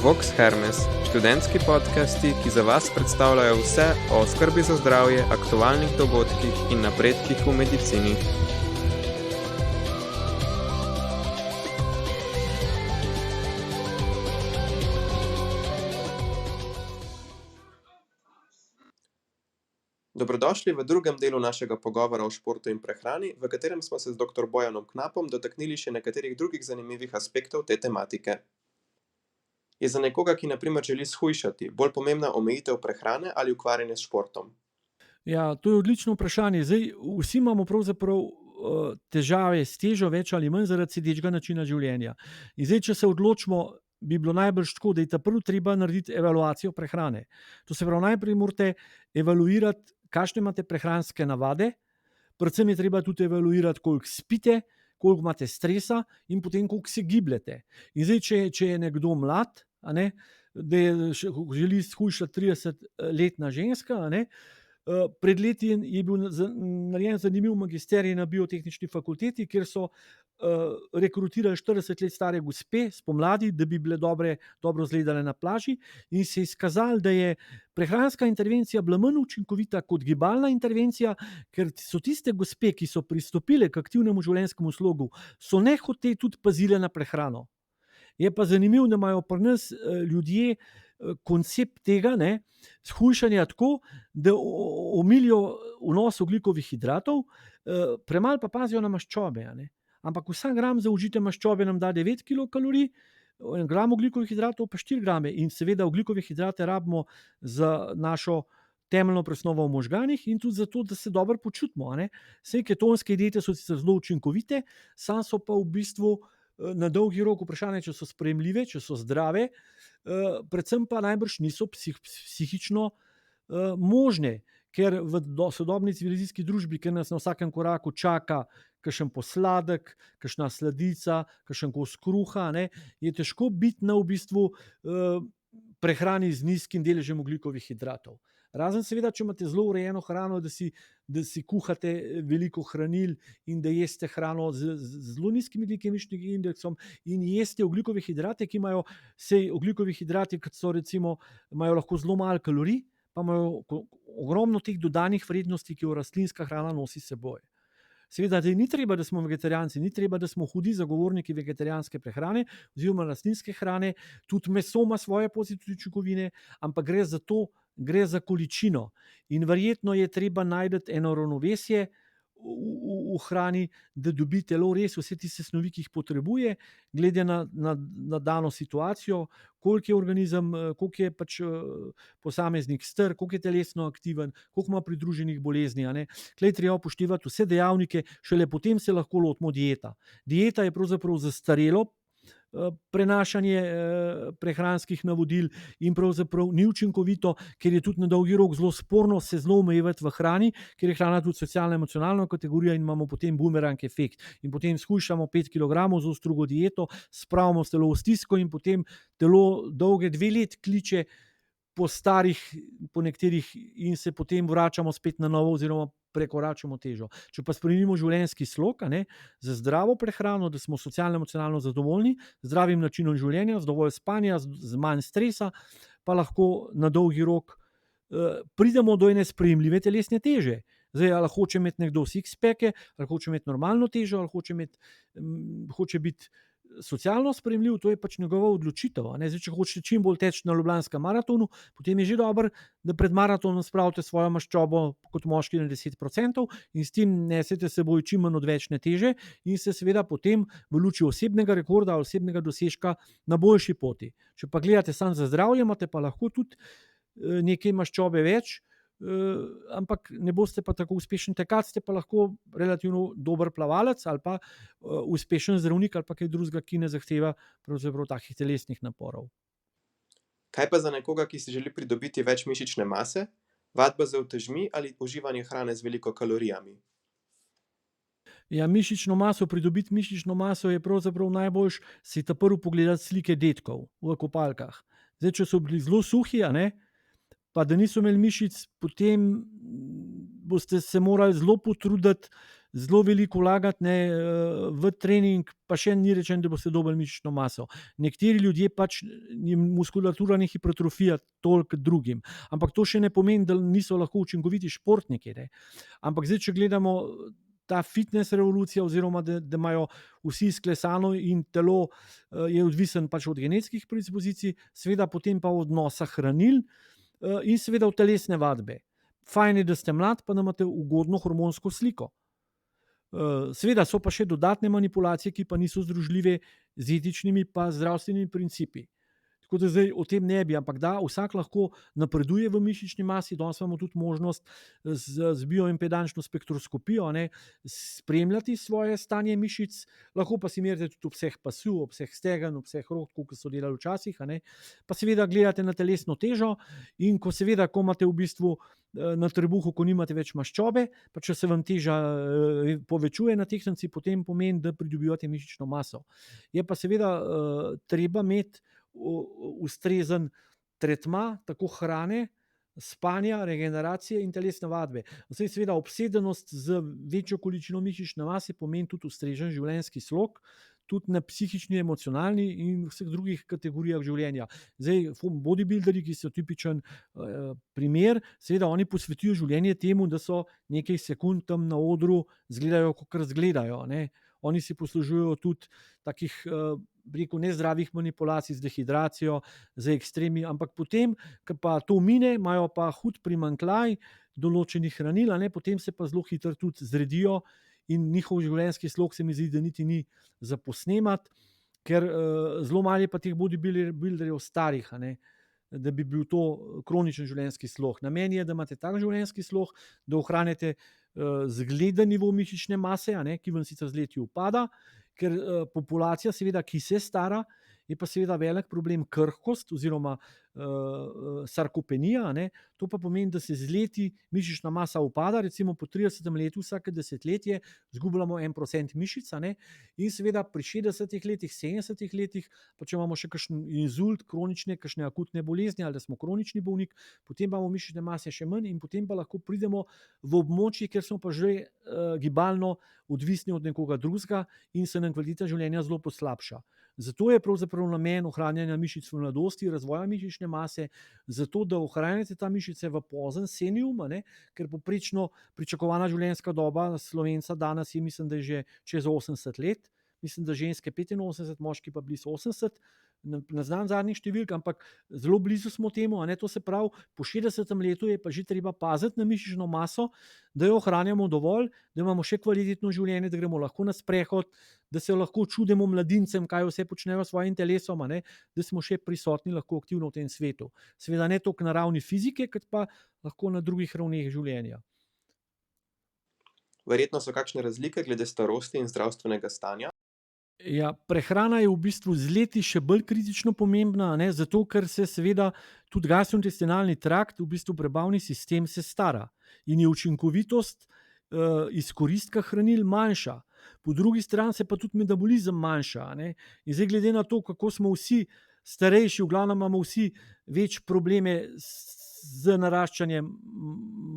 Vox Hermes, študentski podcasti, ki za vas predstavljajo vse o skrbi za zdravje, aktualnih dogodkih in napredkih v medicini. Dobrodošli v drugem delu našega pogovora o športu in prehrani, v katerem smo se z dr. Bojanom Knapom dotaknili še nekaterih drugih zanimivih aspektov te tematike. Je za nekoga, ki na primer želi shujšati, bolj pomembna omejitev prehrane ali ukvarjanje s športom? Ja, to je odlično vprašanje. Zdaj, vsi imamo pravzaprav težave s težo, več ali manj zaradi sedečega načina življenja. In zdaj, če se odločimo, bi bilo najbrž tako, da je ta prvo treba narediti evaluacijo prehrane. To se pravi, najprej morate evaluirati, kakšne imate prehranske navade, predvsem je treba tudi evaluirati, koliko spite, koliko imate stresa in potem, koliko se gibljete. In zdaj, če je nekdo mlad, da želi shujšati 30-letna ženska, pred leti je bil narejen zanimiv magisterij na biotehnični fakulteti, kjer so rekrutirali 40 let stare gospe spomladi, da bi bile dobro izgledale na plaži, in se je izkazalo, da je prehranska intervencija bila manj učinkovita kot gibalna intervencija, ker so tiste gospe, ki so pristopile k aktivnemu življenjskemu slogu, so nehote tudi pazile na prehrano. Je pa zanimivo, da imajo pri nas ljudje koncept tega shujšanja tako, da omilijo vnos ogljikovih hidratov, premalo pa pazijo na maščobe. Ampak vsak gram zaužite maščobe nam da 9 kilokalorij, 1 gram ogljikovih hidratov pa 4 grame. In seveda ogljikove hidrate rabimo za našo temeljno presnovo v možganih in tudi zato, da se dobro počutimo. Saj ketonske diete so sicer zelo učinkovite, sam so pa v bistvu na dolgi rok vprašanje, če so sprejemljive, če so zdrave, predvsem pa najbrž niso psihično možne, ker v sodobni civilizacijski družbi, ker nas na vsakem koraku čaka kakšen posladek, kakšna sladica, kakšen kos kruha, je težko biti na v bistvu prehrani z nizkim deležem ogljikovih hidratov. Razen seveda, če imate zelo urejeno hrano, da si kuhate veliko hranil in da jeste hrano z zelo nizkim glikemičnim indeksom in jeste ogljikove hidrate, ki imajo, ogljikovi hidrati, kot so recimo, imajo lahko zelo malo kalorij, pa imajo ogromno teh dodanih vrednosti, ki jo rastlinska hrana nosi s seboj. Seveda, ni treba, da smo vegetarijanci, ni treba, da smo hudi zagovorniki vegetarijanske prehrane oziroma rastlinske hrane, tudi meso ima svoje pozitivne učinkovine, ampak gre za količino. In verjetno je treba najti eno ravnovesje v hrani, da dobi telo res vse tiste snovi, ki jih potrebuje, glede na dano situacijo, koliko je organizem, koliko je pač posameznik star, koliko je telesno aktiven, koliko ima pridruženih bolezni. Tukaj je treba upoštevati vse dejavnike, šele potem se lahko lotimo dieta. Dieta je pravzaprav zastarelo prenašanje prehranskih navodil in pravzaprav ni učinkovito, ker je tudi na dolgi rok zelo sporno se zelo omejevati v hrani, ker je hrana tudi socialno-emocionalna kategorija in imamo potem bumerang efekt. In potem shujšamo 5 kg z strugo dieto, spravimo telo v stisko in potem telo dolge 2 leti kliče po nekaterih in se potem vračamo spet na novo oziroma prekoračimo težo. Če pa spremenimo življenjski slog za zdravo prehrano, da smo socialno-emocionalno zadovoljni, z zdravim načinom življenja, z dovolj spanja, z manj stresa, pa lahko na dolgi rok pridemo do ene sprejemljive telesne teže. Zdaj, ali hoče imeti nekdo six-packe, ali hoče imeti normalno težo, ali hoče biti socialno sprejemljiv, to je pač njegova odločitev. Zdaj, če hočete čim bolj teči na Ljubljanskem maratonu, potem je že dobro, da pred maratonom spravite svojo maščobo kot moški na 10% in s tem nesete seboj čim manj odvečne teže in se seveda potem v luči osebnega rekorda, osebnega dosežka na boljši poti. Če pa gledate samo za zdravje, imate pa lahko tudi nekaj maščobe več, ampak ne boste pa tako uspešen tekač, ste pa lahko relativno dober plavalec ali pa uspešen zdravnik ali pa kaj drugega, ki ne zahteva pravzaprav takih telesnih naporov. Kaj pa za nekoga, ki si želi pridobiti več mišične mase, vadba z utežmi ali uživanje hrane z veliko kalorijami? Ja, pridobiti mišično maso je pravzaprav najboljše si prvo pogledati slike dedkov v kopalkah. Zdaj, če so bili zelo suhi, pa da niso imeli mišic, potem boste se morali zelo potruditi, zelo veliko vlagati v trening, pa še ni rečeno, da boste dobili mišično maso. Nekateri ljudje pač jim muskulatura ne hipertrofija toliko drugim, ampak to še ne pomeni, da niso lahko učinkoviti športniki, ne. Ampak zdaj, če gledamo ta fitness revolucija, oziroma da imajo vsi sklesano in telo je odvisen pač od genetskih predispozicij, seveda potem pa od odnosa hranil in seveda od telesne vadbe. Fajn je, da ste mlad, pa da imate ugodno hormonsko sliko. Seveda so pa še dodatne manipulacije, ki pa niso združljive z etičnimi pa zdravstvenimi principi. Tako da zdaj o tem ne bi, ampak da, vsak lahko napreduje v mišični masi. Danes imamo tudi možnost z bioimpedančno spektroskopijo, ne, spremljati svoje stanje mišic, lahko pa si merite tudi obseg pasu, obseg stegen, obseg rok, kot so delali včasih, a ne. Pa seveda gledate na telesno težo in ko imate v bistvu na trebuhu, ko nimate več maščobe, pa če se vam teža povečuje na tehtnici, potem pomeni, da pridobivate mišično maso. Je pa seveda treba imeti ustrezen tretma, tako hrane, spanja, regeneracije in telesne vadbe. Zdaj seveda obsedenost z večjo količino mišične mase pomeni tudi ustrezen življenjski slog, tudi na psihični, emocionalni in vseh drugih kategorijah življenja. Zdaj, bodybuilderji, ki so tipičen primer, seveda oni posvetijo življenje temu, da so nekaj sekund tam na odru, izgledajo, kakor izgledajo, ne. Oni si poslužujejo tudi takih nezdravih manipulacij z dehidracijo, z ekstremi, ampak potem, ko pa to mine, imajo pa hud primanjkljaj določenih hranil, a ne, potem se pa zelo hitro tudi zredijo in njihov življenjski slog se mi zdi, da niti ni za posnemati, ker zelo malo je pa teh bodybuilderjev starih, a ne, da bi bil to kroničen življenjski slog. Namen je, da imate tak življenjski slog, da ohranjate zgleden nivo mišične mase, a ne, ki vam sicer z leti upada, ker populacija, seveda, ki se stara, je pa seveda velik problem krhkost oziroma sarkopenija, a ne. To pa pomeni, da se z leti mišična masa upada, recimo po 30. letu vsake desetletje izgubljamo 1% mišic, a ne. In seveda pri 60 letih, 70 letih, pa če imamo še kakšen inzult, kronične, kakšne akutne bolezni ali da smo kronični bolnik, potem imamo mišične mase še manj in potem pa lahko pridemo v območje, kjer smo pa že gibalno odvisni od nekoga drugega in se nam kvaliteta življenja zelo poslabša. Zato je pravzaprav namen ohranjanja mišic v mladosti, razvoja mišične mase, zato da ohranjate ta mišice v pozem senium, a ne, ker povprečno pričakovana življenjska doba Slovenca danes je, mislim, da je že čez 80 let, mislim, da ženske 85, moški pa blizu 80, ne znam zadnjih številk, ampak zelo blizu smo temu, a ne. To se pravi, po 60. letu je pa že treba paziti na mišično maso, da jo ohranjamo dovolj, da imamo še kvalitetno življenje, da gremo lahko na sprehod, da se lahko čudimo mladincem, kaj vse počnejo s svojim telesom, a ne, da smo še prisotni lahko aktivno v tem svetu. Seveda ne toliko na ravni fizike, kot pa lahko na drugih ravneh življenja. Verjetno so kakšne razlike glede starosti in zdravstvenega stanja? Ja, prehrana je v bistvu z leti še bolj kritično pomembna, a ne, zato ker se seveda tudi gastrointestinalni trakt, v bistvu prebavni sistem se stara in je učinkovitost izkoristka hranil manjša. Po drugi strani se pa tudi metabolizem manjša, a ne. In zdaj glede na to, kako smo vsi starejši, v glavnem imamo vsi več probleme z naraščanjem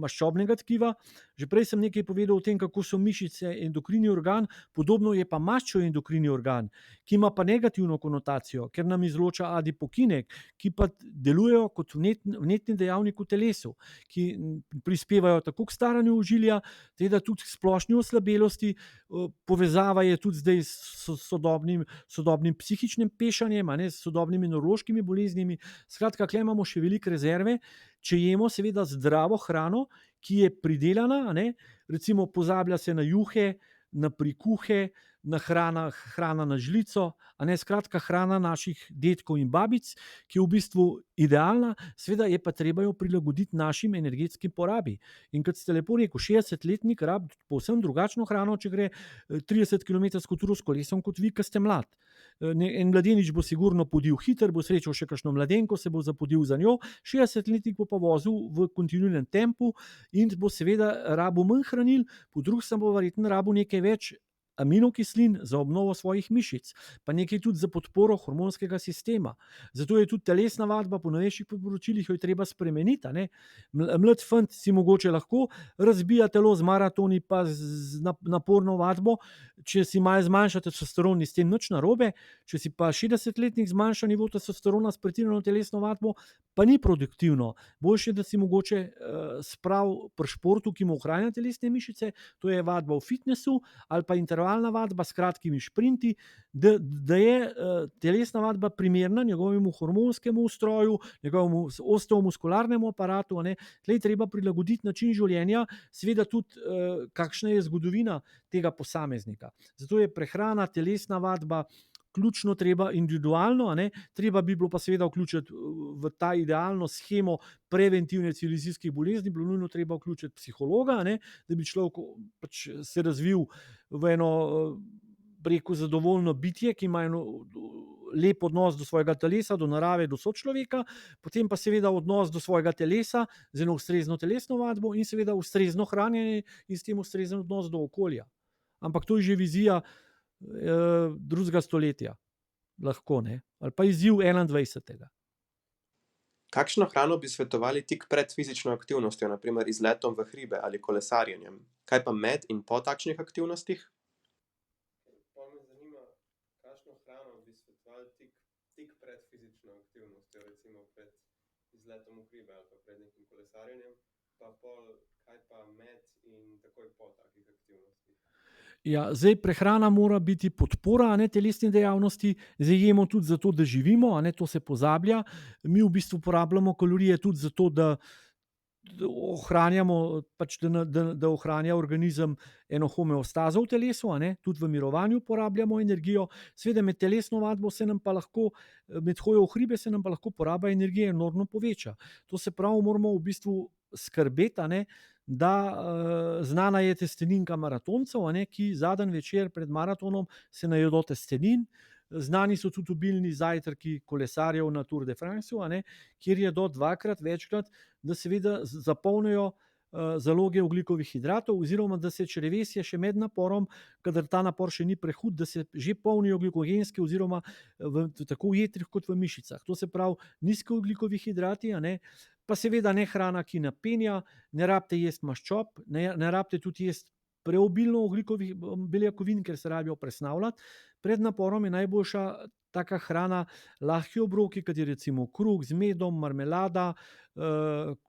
maščobnega tkiva. Že prej sem nekaj povedal o tem, kako so mišice endokrini organ, podobno je pa maščev endokrini organ, ki ima pa negativno konotacijo, ker nam izloča adipokine, ki pa delujejo kot vnetni dejavnik v telesu, ki prispevajo tako k staranju ožilja, da tudi k splošni oslabelosti. Povezava je tudi zdaj s sodobnim psihičnim pešanjem, a ne, s sodobnimi nevrološkimi boleznimi. Skratka, tukaj imamo še veliko rezerve, če jemo seveda zdravo hrano, ki je pridelana, a ne, recimo pozablja se na juhe, na prikuhe, na hrana na žlico, a ne, skratka hrana naših dedkov in babic, ki je v bistvu idealna, seveda je pa treba jo prilagoditi našim energetskim porabi. In kot ste lepo rekel, 60-letnik rabi povsem drugačno hrano, če gre 30-kilometrsko turo s kolesom, kot vi, ki ste mlad. En mladenič bo sigurno podil hitro, bo srečal še kakšno mladenko, se bo zapodil za njo, 60-letnik bo pa vozil v kontinuiranem tempu in bo seveda rabil manj hranil, po drugi strani bo verjetno rabil nekaj več aminokislin za obnovo svojih mišic, pa nekaj tudi za podporo hormonskega sistema. Zato je tudi telesna vadba po novejših priporočilih, jo je treba spremeniti. Mlad fant si mogoče lahko razbija telo z maratoni pa z naporno vadbo, če si malo zmanjša testosteron, ni s tem nič narobe, če si pa 60-letnik zmanjša nivo testosterona s pretirano telesno vadbo, pa ni produktivno. Boljše, da si mogoče sprav pri športu, ki mu ohranja telesne mišice, to je vadba v fitnessu ali pa intervalna vadba s kratkimi šprinti, da je telesna vadba primerna njegovemu hormonskemu ustroju, njegovemu osteomuskularnemu aparatu. Tlej je treba prilagoditi način življenja, seveda tudi kakšna je zgodovina tega posameznika. Zato je prehrana, telesna vadba ključno treba individualno, treba bi bilo pa seveda vključiti v ta idealno shemo preventivne civilizacijskih bolezni, bilo nujno treba vključiti psihologa, da bi človek pač se razvil v eno preko zadovoljno bitje, ki ima eno lep odnos do svojega telesa, do narave, do sočloveka, potem pa seveda odnos do svojega telesa z eno ustrezno telesno vadbo in seveda ustrezno hranjenje in s tem ustrezen odnos do okolja. Ampak to je že vizija drugega stoletja. Lahko, ali pa izziv 21. Kakšno hrano bi svetovali tik pred fizično aktivnostjo, na primer izletom v hribe ali kolesarjenjem? Kaj pa med in po takšnih aktivnostih? Me zanima, kakšno hrano bi svetovali tik pred fizično aktivnostjo, recimo pred izletom v hribe ali pa pred nekim kolesarjenjem, pa pol, kaj pa med in takoj po takih aktivnostih? Ja, zdaj prehrana mora biti podpora, telesni dejavnosti, zdaj jemo tudi zato, da živimo, to se pozablja. Mi v bistvu porabljamo kalorije tudi zato, da ohranjamo, pač da ohranja organizem eno homeostazo v telesu, tudi v mirovanju porabljamo energijo. Seveda med telesno vadbo se nam pa lahko, med hojo v hribe se nam pa lahko poraba energije enormno poveča. To se pravi, moramo v bistvu skrbeti, da znana je testeninka maratoncev, ki za dan večer pred maratonom se najedo testenin. Znani so tudi obilni zajtrki kolesarjev na Tour de Franceu, kjer jedo dvakrat, večkrat, da seveda zapolnijo zaloge ogljikovih hidratov, oziroma da se črevesje še med naporom, kadar ta napor še ni prehud, da se že polnijo glikogenske, oziroma tako v jetrih kot v mišicah. To se pravi nizkoogljikovih hidrati, pa seveda ne hrana, ki napenja, ne rabite jesti maščob, ne rabite tudi jesti preobilno ogljikovih beljakovin, ker se rabijo presnavljati. Pred naporom je najboljša taka hrana lahki obroki, kot je recimo kruh z medom, marmelada,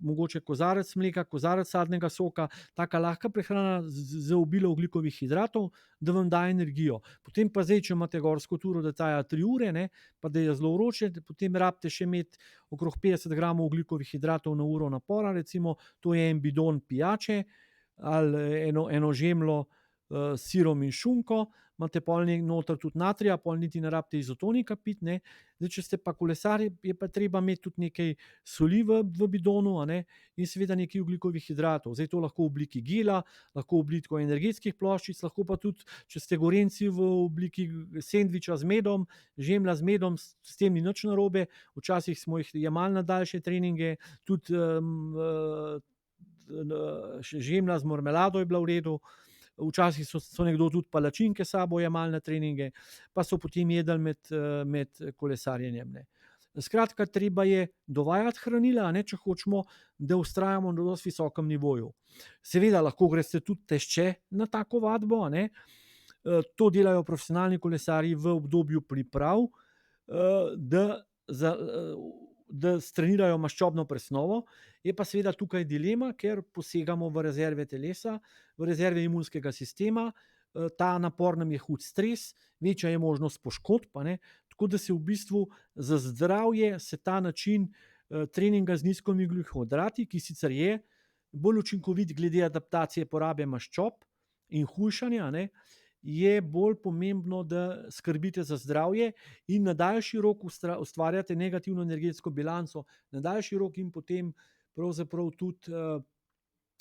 mogoče kozarec mleka, kozarec sadnega soka, taka lahka prehrana z obilo ogljikovih hidratov, da vam da energijo. Potem pa zdaj, če imate gorsko turo, da traja 3 ure, pa da je zelo vroče, potem rabite še imeti okrog 50 gramov ogljikovih hidratov na uro napora, recimo to je en bidon pijače ali eno žemljo s sirom in šunko, imate pol noter tudi natrija, pol niti ne rabite izotonika piti. Zdaj, če ste pa kolesar, je pa treba imeti tudi nekaj soli v bidonu, in seveda nekaj ogljikovih hidratov. Zdaj to lahko v obliki gela, lahko v obliki energetskih ploščic, lahko pa tudi, če ste gorenci, v obliki sendviča z medom, žemlja z medom, s tem ni nič narobe. Včasih smo jih jemali na daljše treninge, tudi žemlja z marmelado je bila v redu. Včasih so nekdo tudi palačinke s sabo jemali na treninge, pa so potem jedli med kolesarjenjem. Skratka, treba je dovajati hranila, če hočemo, da vztrajamo na dosti visokem nivoju. Seveda lahko greste tudi tešče na tako vadbo, to delajo profesionalni kolesarji v obdobju priprav, da strenirajo maščobno presnovo. Je pa seveda tukaj dilema, ker posegamo v rezerve telesa, v rezerve imunskega sistema. Ta napor nam je hud stres, večja je možnost poškodb, tako da se v bistvu za zdravje se ta način treninga z nizkimi ugljikohidrati, ki sicer je bolj učinkovit glede adaptacije porabe maščob in hujšanja, je bolj pomembno, da skrbite za zdravje in na daljši rok ustvarjate negativno energetsko bilanco, na daljši rok in potem pravzaprav tudi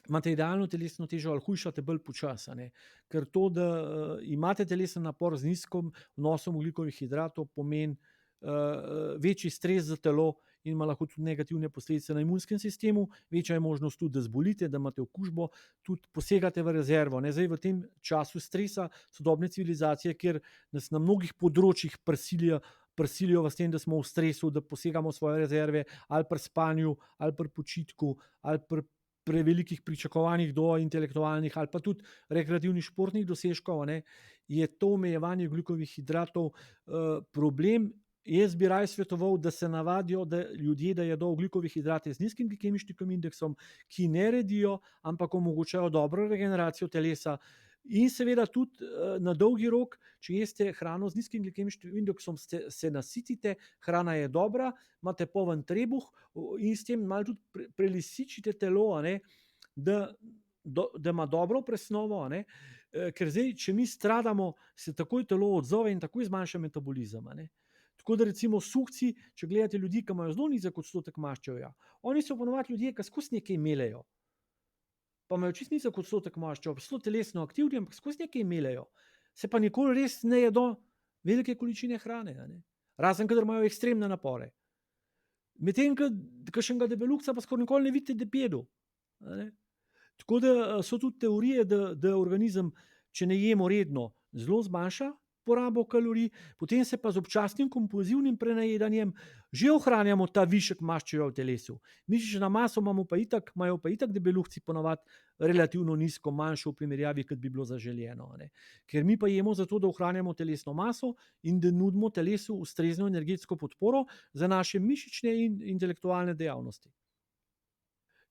imate idealno telesno težo ali hujšate bolj počasi. Ker to, da imate telesni napor z nizkim vnosom ogljikovih hidratov, pomeni večji stres za telo in ima lahko tudi negativne posledice na imunskem sistemu, večja je možnost tudi, da zbolite, da imate okužbo, tudi posegate v rezervo. Zdaj v tem času stresa sodobne civilizacije, kjer nas na mnogih področjih prisilijo v tem, da smo v stresu, da posegamo v svoje rezerve, ali pri spanju, ali pri počitku, ali pri prevelikih pričakovanjih do intelektualnih ali pa tudi rekreativnih športnih dosežkov, je to omejevanje ogljikovih hidratov problem. Jaz bi raje svetoval, da se navadijo ljudje, da jedo ogljikove hidrate z nizkim glikemičnim indeksom, ki ne redijo, ampak omogočajo dobro regeneracijo telesa. In seveda tudi na dolgi rok, če jeste hrano z nizkim glikemičnim indeksom, se nasitite, hrana je dobra, imate poln trebuh in s tem malo tudi prelisičite telo, da ima dobro presnovo, ker zdaj, če mi stradamo, se takoj telo odzove in takoj zmanjša metabolizem. Tako da recimo suhci, če gledate ljudi, ki imajo zelo nizek odstotek maščevja, oni so ponovadi ljudje, ki skozi nekaj melejo. Pa imajo čisto nizek odstotek maščev, zelo telesno aktivni, ampak skozi nekaj melejo. Se pa nikoli res ne jedo velike količine hrane, razen kadar imajo ekstremne napore. Medtem ko kakšnega debelukca pa skoraj nikoli ne vidite, da bi jedel. Tako da so tudi teorije, da organizem, če ne jemo redno, zelo zmanjša porabo kalorij, potem se pa z občasnim kompulzivnim prenajedanjem že ohranjamo ta višek maščevja v telesu. Mišična maso imajo pa itak debelukci ponavadi relativno nizko, manjšo v primerjavi, kot bi bilo zaželeno. Ker mi pa jemo zato, da ohranjamo telesno maso in da nudimo telesu ustrezno energetsko podporo za naše mišične in intelektualne dejavnosti.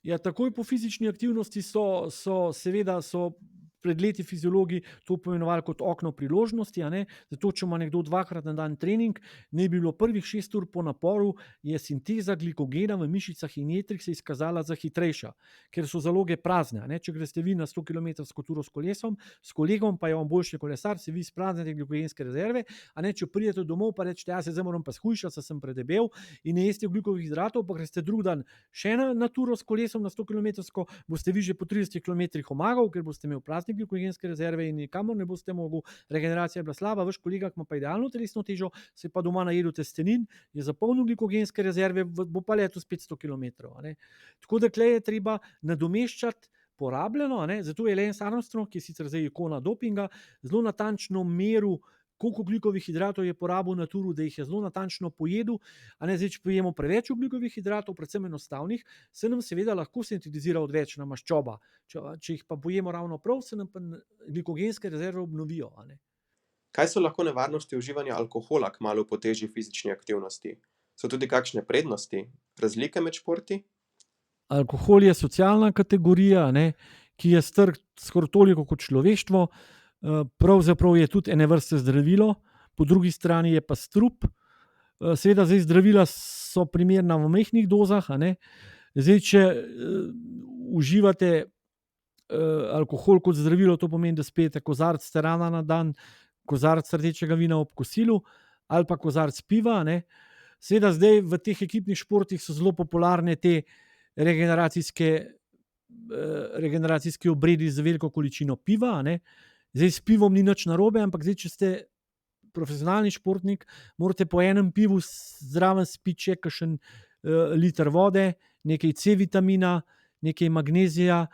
Ja, takoj po fizični aktivnosti so pred leti fiziologi to poimenovali kot okno priložnosti. Zato, če ima nekdo 2-krat na dan trening, naj bi bilo prvih 6 ur po naporu, je sinteza glikogena v mišicah in jetrih se izkazala za hitrejša, ker so zaloge prazne. Če greste vi na 100-kilometrsko turo s kolesom, s kolegom, pa je on boljši kolesar, se vi izpraznite glikogenske rezerve, če pridete domov, pa rečete, ja, se zdaj moram pa shujšati, saj sem predebel in ne jeste ogljikovih hidratov, pa greste drug dan še na turo s kolesom na 100-kilometrsko, boste vi že po 30 kilometrih omagal, ker boste imeli prazne glikogenske rezerve in nikamor ne boste mogli, regeneracija je bila slaba, vaš kolega, ki ima pa idealno telesno težo, se pa doma najedel testenin, je zapolnil glikogenske rezerve, bo pa letel s 500 kilometrov. Tako da tukaj je treba nadomeščati porabljeno, zato je Lance Armstrong, ki je sicer zdaj ikona dopinga, zelo natančno meril, koliko ogljikovih hidratov je porabil na turu, da jih je zelo natančno pojedel. Zdaj, če pojemo preveč ogljikovih hidratov, predvsem enostavnih, se nam seveda lahko sintetizira odvečna maščoba. Če jih pa pojemo ravno prav, se nam pa glikogenske rezerve obnovijo. Kaj so lahko nevarnosti uživanja alkohola kmalu po težji fizični aktivnosti? So tudi kakšne prednosti, razlike med športi? Alkohol je socialna kategorija, ki je star skoraj toliko kot človeštvo. Pravzaprav je tudi ene vrste zdravilo, po drugi strani je pa strup. Seveda zdaj zdravila so primerna v majhnih dozah. Zdaj, če uživate alkohol kot zdravilo, to pomeni, da spijete kozarec terana na dan, kozarec rdečega vina ob kosilu ali pa kozarec piva. Seveda zdaj v teh ekipnih športih so zelo popularne te regeneracijski obredi z veliko količino piva. Zdaj s pivom ni nič narobe, ampak zdaj, če ste profesionalni športnik, morate po enem pivu zraven spiti še kakšen liter vode, nekaj C vitamina, nekaj magnezija,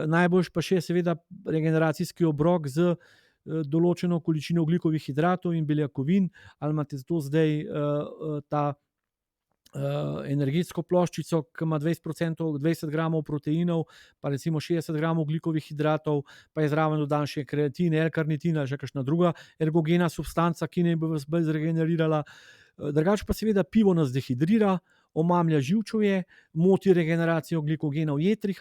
najboljš pa še seveda regeneracijski obrok z določeno količino ogljikovih hidratov in beljakovin, ali imate zato zdaj ta energetsko ploščico, ki ima 20 gramov proteinov, pa recimo 60 gramov ogljikovih hidratov, pa je zraven dodan še kreatin, L-karnitin ali še kakšna druga ergogena substanca, ki naj bi vas bolj zregenerirala. Drugače pa seveda pivo nas dehidrira, omamlja živčevje, moti regeneracijo glikogena v jetrih.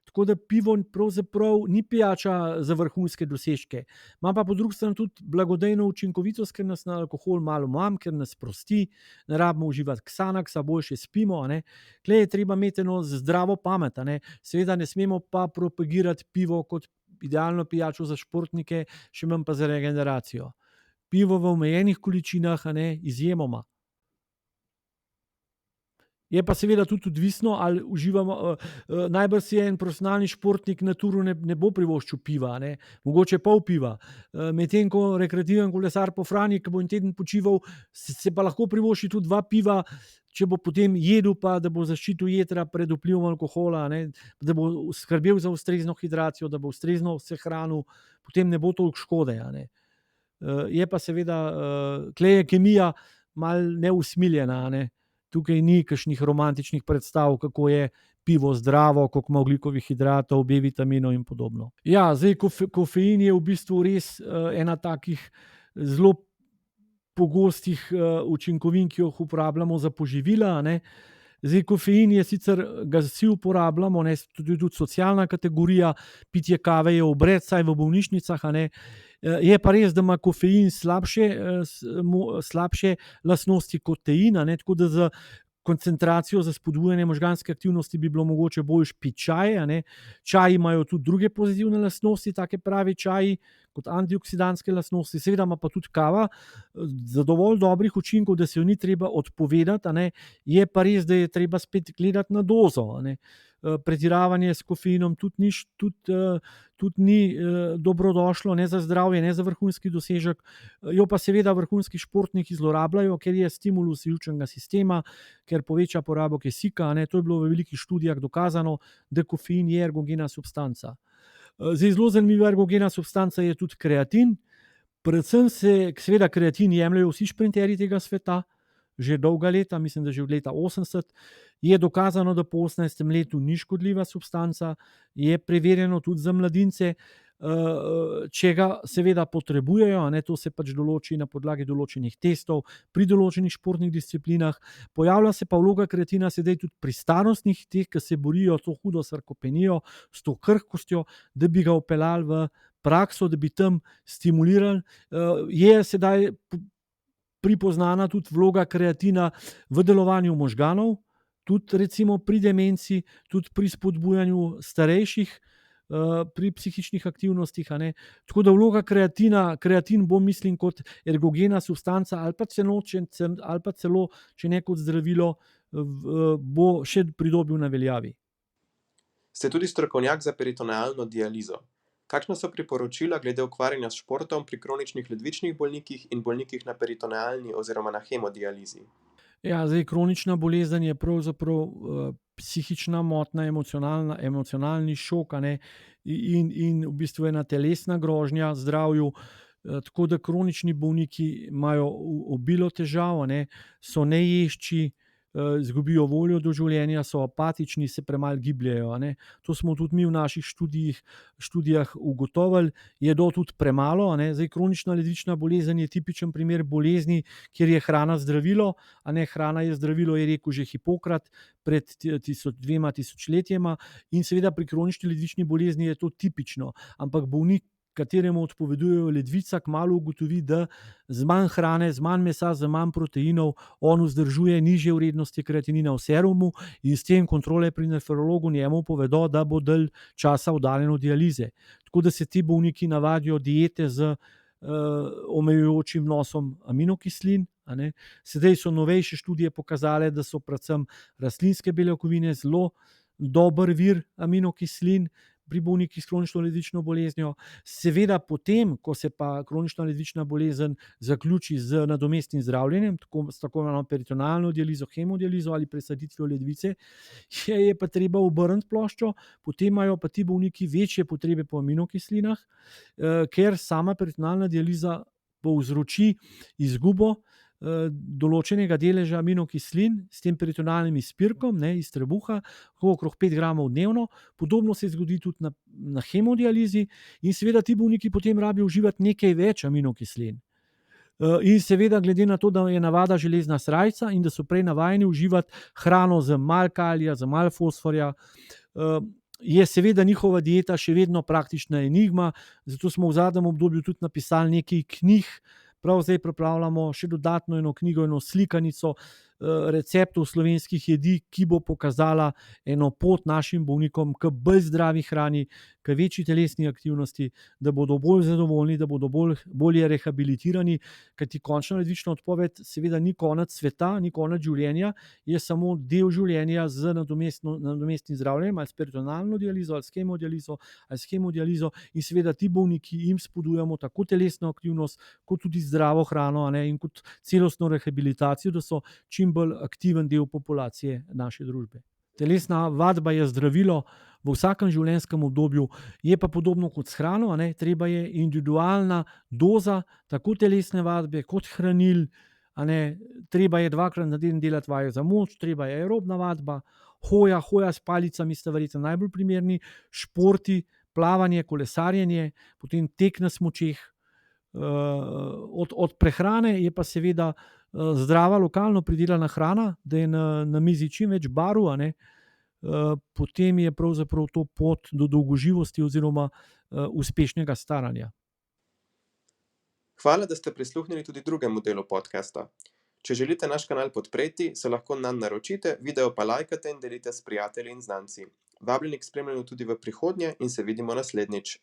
Tako da pivo pravzaprav ni pijača za vrhunske dosežke. Ima pa po drugi strani tudi blagodejno učinkovitost, ker nas na alkohol malo manj, ker nas sprosti, ne rabimo uživati Xanaxa, boljše spimo. Tukaj je treba imeti eno zdravo pamet. Seveda ne smemo pa propagirati pivo kot idealno pijačo za športnike, še manj pa za regeneracijo. Pivo v omejenih količinah, izjemoma. Je pa seveda tudi odvisno, ali uživamo. Najbrž si en profesionalni športnik na turu ne bo privoščil piva, ne? Mogoče pol piva. Medtem ko rekreativen kolesar po Franji, ki bo en teden počival, se pa lahko privošči tudi 2 piva, če bo potem jedel, pa da bo zaščitil jetra pred vplivom alkohola, ne? Da bo skrbel za ustrezno hidracijo, da bo ustrezno se hranil, potem ne bo toliko škode, a ne. Je pa seveda, tule je kemija malo neusmiljena, a ne. Tukaj ni kakšnih romantičnih predstav, kako je pivo zdravo, koliko ima ogljikovih hidratov, B-vitaminov in podobno. Ja, zdaj kofein je v bistvu res, ena takih zelo pogostih, učinkovin, ki jih uporabljamo za poživila, a ne. Zdaj, kofein je sicer, ga vsi uporabljamo, ne, tudi socialna kategorija, pitje kave je obred, vsaj v bolnišnicah, a ne. Je pa res, da ima kofein slabše lastnosti kot tein, a ne, tako da za koncentracijo, za spodbujanje možganske aktivnosti bi bilo mogoče boljše piti čaj, a ne. Čaji imajo tudi druge pozitivne lastnosti, take pravi čaji, kot antioksidantske lastnosti, seveda ima pa tudi kava za dovolj dobrih učinkov, da se jo ni treba odpovedati, a ne. Je pa res, da je treba spet gledati na dozo, a ne. Pretiravanje s kofeinom tudi ni, dobrodošlo, ne za zdravje, ne za vrhunski dosežek. Jo pa seveda vrhunski športniki zlorabljajo, ker je stimulus živčnega sistema, ker poveča porabo kisika, a ne. To je bilo v velikih študijah dokazano, da kofein je ergogena substanca. Zdaj, zelo zanimiva ergogena substanca je tudi kreatin. Predvsem seveda kreatin jemljejo vsi šprinterji tega sveta, že dolga leta, mislim, da že od leta 80. Je dokazano, da po 18. letu ni škodljiva substanca, je preverjeno tudi za mladince, če ga seveda potrebujejo, a ne, to se pač določi na podlagi določenih testov pri določenih športnih disciplinah. Pojavlja se pa vloga kreatina sedaj tudi pri starostnih, teh, ki se borijo s to hudo sarkopenijo, s to krhkostjo, da bi ga vpeljali v prakso, da bi tam stimulirali. Je sedaj pripoznana tudi vloga kreatina v delovanju možganov, tudi recimo pri demenci, tudi pri spodbujanju starejših, pri psihičnih aktivnostih, a ne. Tako da vloga kreatin bo, mislim, kot ergogena substanca ali pa celo, če ne kot zdravilo, bo še pridobil na veljavi. Ste tudi strokovnjak za peritonealno dializo. Kakšna so priporočila glede ukvarjanja s športom pri kroničnih ledvičnih bolnikih in bolnikih na peritonealni oziroma na hemodializi? Ja, zdaj, kronična bolezen je pravzaprav, psihična motnja, emocionalni šok, a ne, in v bistvu ena telesna grožnja zdravju. Tako da kronični bolniki imajo obilo težav, a ne, so neješči, izgubijo voljo do življenja, so apatični, se premalo gibljejo, a ne. To smo tudi mi v naših študijah ugotovili. Jedo tudi premalo, a ne. Zdaj, kronična ledvična bolezen je tipičen primer bolezni, kjer je hrana zdravilo, a ne. Hrana je zdravilo, je rekel že Hipokrat pred 2 tisočletjema, in seveda pri kronični ledvični bolezni je to tipično, ampak bolnik, kateremu odpovedujejo ledvica, kmalu ugotovi, da z manj hrane, z manj mesa, z manj proteinov on vzdržuje nižje vrednosti kreatinina v serumu in s tem kontrole pri nefrologu njemu povedo, da bo dalj časa oddaljen od dialize. Tako da se ti bolniki navadijo diete z, omejujočim vnosom aminokislin, a ne. Sedaj so novejše študije pokazale, da so predvsem rastlinske beljakovine zelo dober vir aminokislin pri bolnikih s kronično ledvično boleznijo. Seveda potem, ko se pa kronična ledvična bolezen zaključi z nadomestnim zdravljenjem, s tako imenovano peritonealno dializo, hemodializo ali presaditvijo ledvice, je pa treba obrniti ploščo, potem imajo pa ti bolniki večje potrebe po aminokislinah, ker sama peritonealna dializa povzroči izgubo, določenega deleža aminokislin s tem peritonealnim izpirkom, ne, iz trebuha, okrog 5 gramov dnevno. Podobno se zgodi tudi na hemodializi in seveda ti bolniki potem rabijo uživati nekaj več aminokislin. In seveda glede na to, da je navada železna srajca in da so prej navajeni uživati hrano z malo kalija, z malo fosforja, je seveda njihova dieta še vedno praktična enigma, zato smo v zadnjem obdobju tudi napisali nekaj knjig. Prav zdaj pripravljamo še dodatno eno knjigo, eno slikanico, receptov slovenskih jedi, ki bo pokazala eno pot našim bolnikom k bolj zdravi hrani, k večji telesni aktivnosti, da bodo bolj zadovoljni, da bodo bolje rehabilitirani, kajti končna ledvična odpoved seveda ni konec sveta, ni konec življenja, je samo del življenja z nadomestnim zdravljenjem, ali s peritonalno dializo, ali s hemodializo, ali s hemodializo, in seveda ti bolniki, jim spodbujamo tako telesno aktivnost, kot tudi zdravo hrano, a ne, in kot celostno rehabilitacijo, da so čim bolj aktiven del populacije naše družbe. Telesna vadba je zdravilo v vsakem življenjskem obdobju, je pa podobno kot s hrano, a ne, treba je individualna doza tako telesne vadbe kot hranil, a ne, treba je 2-krat na teden delati vaje za moč, treba je aerobna vadba, hoja s palicami sta verjetno najbolj primerni športi, plavanje, kolesarjenje, potem tek na smučeh. Od prehrane je pa seveda zdrava, lokalno pridelana hrana, da je na mizi čim več barv, a ne, potem je pravzaprav to pot do dolgoživosti oziroma uspešnega staranja. Hvala, da ste prisluhnili tudi drugemu delu podcasta. Če želite naš kanal podpreti, se lahko nanj naročite, video pa lajkate in delite s prijatelji in znanci. Vabljeni k spremljanju tudi v prihodnje in se vidimo naslednjič.